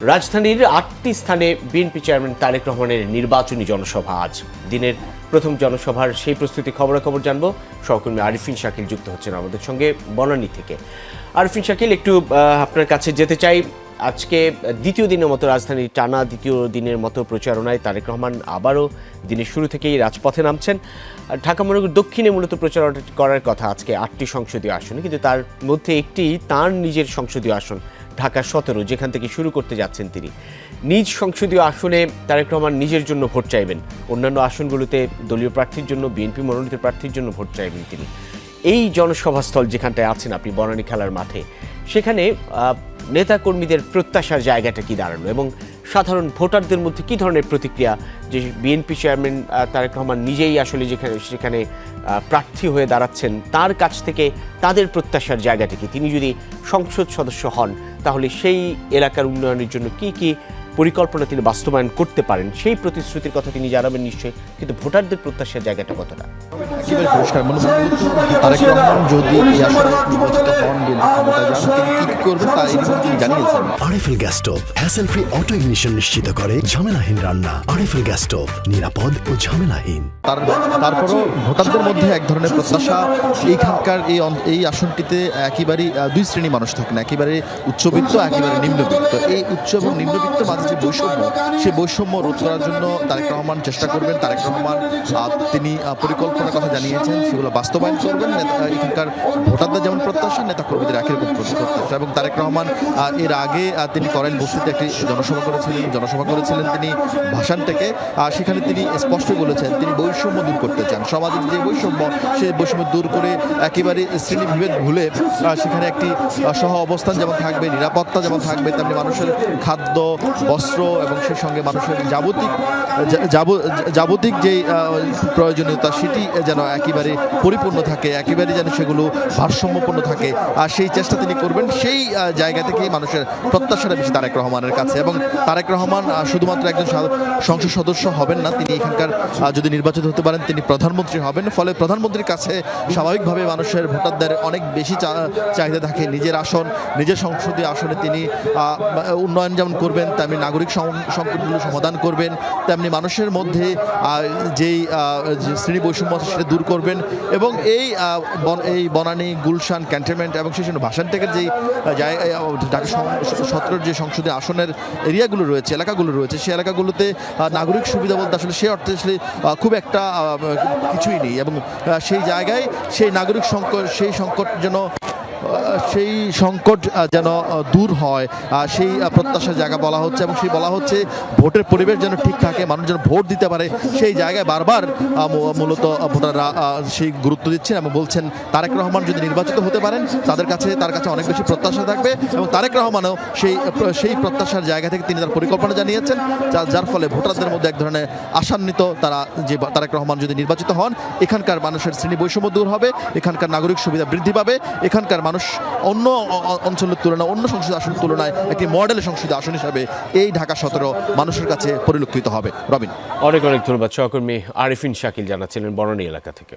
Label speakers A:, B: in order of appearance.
A: রাজধানীর ৮টি স্থানে বিএনপি চেয়ারম্যান তারেক রহমানের নির্বাচনী জনসভা আজ। দিনের প্রথম জনসভার সেই প্রস্তুতি খবরাখবর জানবো। সহকর্মী আরিফিন শাকিল যুক্ত হচ্ছেন আমাদের সঙ্গে বনানী থেকে। আরিফিন শাকিল, একটু আপনার কাছে যেতে চাই। আজকে দ্বিতীয় দিনের মতো রাজধানীর টানা দ্বিতীয় দিনের মতো প্রচারণায় তারেক রহমান আবারও দিনের শুরু থেকেই রাজপথে নামছেন। ঢাকা মহানগর দক্ষিণে মূলত প্রচারণা করার কথা আজকে ৮টি সংসদীয় আসনে, কিন্তু তার মধ্যে একটি তার নিজের সংসদীয় আসন ঢাকা ১৭, যেখান থেকে শুরু করতে যাচ্ছেন তিনি। নিজ সংসদীয় আসনে তারেক রহমান নিজের জন্য ভোট চাইবেন, অন্যান্য আসনগুলোতে দলীয় প্রার্থীর জন্য, বিএনপি মনোনীত প্রার্থীর জন্য ভোট চাইবেন তিনি। এই জনসভাস্থল যেখানটায় আছেন আপনি, বনানী খেলার মাঠে, সেখানে নেতাকর্মীদের প্রত্যাশার জায়গাটা কি দাঁড়ালো এবং সাধারণ ভোটারদের মধ্যে কী ধরনের প্রতিক্রিয়া যে বিএনপি চেয়ারম্যান তারেক রহমান নিজেই আসলে সেখানে প্রার্থী হয়ে দাঁড়াচ্ছেন, তার কাছ থেকে তাদের প্রত্যাশার জায়গাটা কি? তিনি যদি সংসদ সদস্য হন তাহলে সেই এলাকার উন্নয়নের জন্য কি কি পরিকল্পনা তিনি বাস্তবায়ন করতে পারেন, সেই প্রতিশ্রুতির কথা তিনি জানাবেন নিশ্চয়ই, কিন্তু ভোটারদের প্রত্যাশার জায়গাটা কতটা?
B: পরিষ্কার তারেক রহমান যদি নির্বাচিত হন, কি করবেন তা তিনি জানিয়েছেন।
C: RFL gas stove hassle free auto ignition নিশ্চিত করে ঝামেলাহীন রান্না। আরএফএল গ্যাস স্টোভ, নিরাপদ ও ঝামেলাহীন।
B: তারপরও ভোটারদের মধ্যে এক ধরনের প্রত্যাশা, এইখানকার এই আসনটিতে একেবারেই দুই শ্রেণী মানুষ থাকেন, একেবারে উচ্চবিত্ত, একেবারে নিম্নবিত্ত। এই উচ্চ এবং নিম্নবিত্ত মাঝে যে বৈষম্য, সেই বৈষম্য রোধ করার জন্য তারেক রহমান চেষ্টা করবেন। তারেক রহমান তিনি পরিকল্পনার কথা জানিয়েছেন, সেগুলো বাস্তবায়ন করবেন। এখানকার ভোটারদের যেমন প্রত্যাশা, নেতা কর্মীদের একই রকম প্রত্যাশা। এবং তারেক রহমান এর আগে তিনি করাইল বস্তিতে একটি জনসভা করেছিলেন তিনি ভাষণ থেকে। সেখানে তিনি স্পষ্ট বলেছেন তিনি বৈষম্য দূর করতে চান। সমাজের যে বৈষম্য, সেই বৈষম্য দূর করে একেবারে শ্রেণীবিভেদ ভুলে সেখানে একটি সহ অবস্থান যেমন থাকবে, নিরাপত্তা যেমন থাকবে, তেমনি মানুষের খাদ্য, বস্ত্র এবং সেই সঙ্গে মানুষের যাবতিক যেই প্রয়োজনীয়তা, সেটি যেন একেবারে পরিপূর্ণ থাকে, একেবারে যেন সেগুলো ভারসাম্যপূর্ণ থাকে। আর সেই চেষ্টা তিনি করবেন। সেই জায়গা থেকেই মানুষের প্রত্যাশাটা বেশি তারেক রহমানের কাছে। এবং তারেক রহমান শুধুমাত্র একজন সংসদ সদস্য হবেন না, তিনি এখানকার যদি নির্বাচিত হতে পারেন তিনি প্রধানমন্ত্রী হবেন। ফলে প্রধানমন্ত্রীর কাছে স্বাভাবিকভাবে মানুষের ভোটারদের অনেক বেশি চাহিদা থাকে। নিজের আসন, নিজের সংসদীয় আসনে তিনি উন্নয়ন যেমন করবেন, তেমনি নাগরিক সংকটগুলো সমাধান করবেন, তেমনি মানুষের মধ্যে যেই শ্রেণী বৈষম্য সেটা দূর করবেন। এবং এই বনানী, গুলশান, ক্যান্টনমেন্ট এবং সেই জন্য ভাষানটেকের যেই ঢাকা 17 যে সংসদীয় আসনের এরিয়াগুলো রয়েছে, এলাকাগুলো রয়েছে, সেই এলাকাগুলোতে নাগরিক সুবিধা বলতে আসলে সে অর্থে আসলে খুব একটা কিছুই নেই। এবং সেই জায়গায় সেই নাগরিক সেই সংকট যেন দূর হয়, সেই প্রত্যাশার জায়গা বলা হচ্ছে। এবং সেই বলা হচ্ছে ভোটের পরিবেশ যেন ঠিক থাকে, মানুষ যেন ভোট দিতে পারে, সেই জায়গায় বারবার মূলত ভোটাররা সেই গুরুত্ব দিচ্ছেন এবং বলছেন তারেক রহমান যদি নির্বাচিত হতে পারেন তার কাছে অনেক বেশি প্রত্যাশা থাকবে। এবং তারেক রহমানও সেই প্রত্যাশার জায়গা থেকে তিনি তার পরিকল্পনা জানিয়েছেন, যার ফলে ভোটারদের মধ্যে এক ধরনের আশান্বিত তারা যে তারেক রহমান যদি নির্বাচিত হন, এখানকার মানুষের শ্রেণী বৈষম্য দূর হবে, এখানকার নাগরিক সুবিধা বৃদ্ধি পাবে, এখানকার মানুষ অন্য অঞ্চলের তুলনায়, অন্য সংসদীয় আসনের তুলনায় একটি মডেল সংসদীয় আসন হিসাবে এই ঢাকা 17 মানুষের কাছে পরিলক্ষিত হবে। রবিন,
A: অনেক অনেক ধন্যবাদ। সহকর্মী আরিফিন শাকিল জানাচ্ছিলেন বনানী এলাকা থেকে।